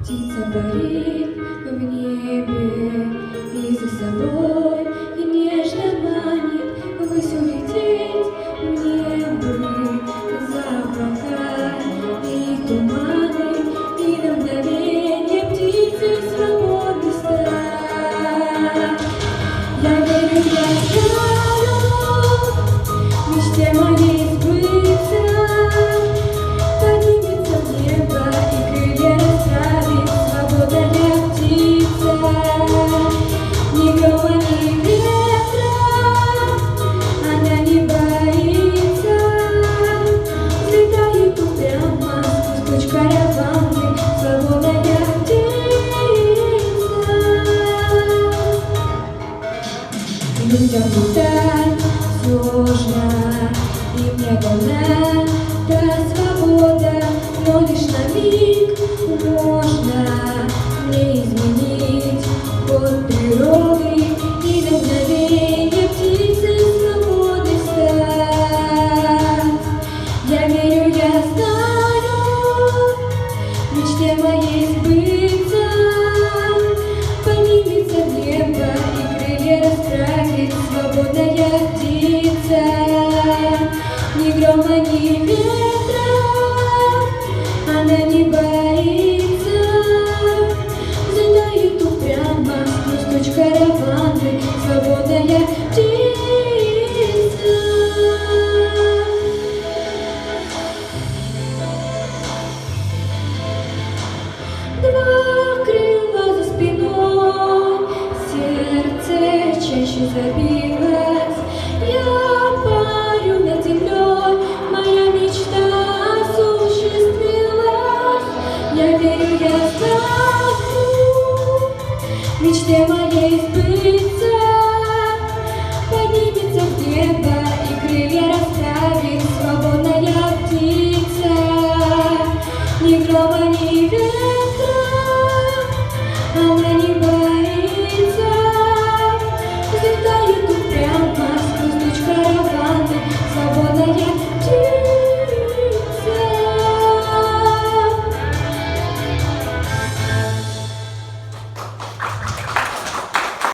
Птица парит в небе и за собой и нежно манит ввысь улететь. Мне бы за облака и туманы, и на мгновенье птицей свободной стать. Я верю, я знаю, мечте моей сбыться. Поднимется в небо и крылья расправит свободная птица. Ни грома, ни ветра она не боится. Взлетает упрямо сквозь туч караваны свободная птица. Людям летать сложно, им не дана та свобода, но лишь на миг можно не изменить ход природы и на мгновенье птицей свободной стать. Я верю, я знаю, мечте моей сбыться. Поднимется в небо и крылья расправит свободная птица. Ни грома, ни ветра она не боится. Взлетает упрямо сквозь туч караваны свободная птица. Два крыла за спиной, сердце чаще забито.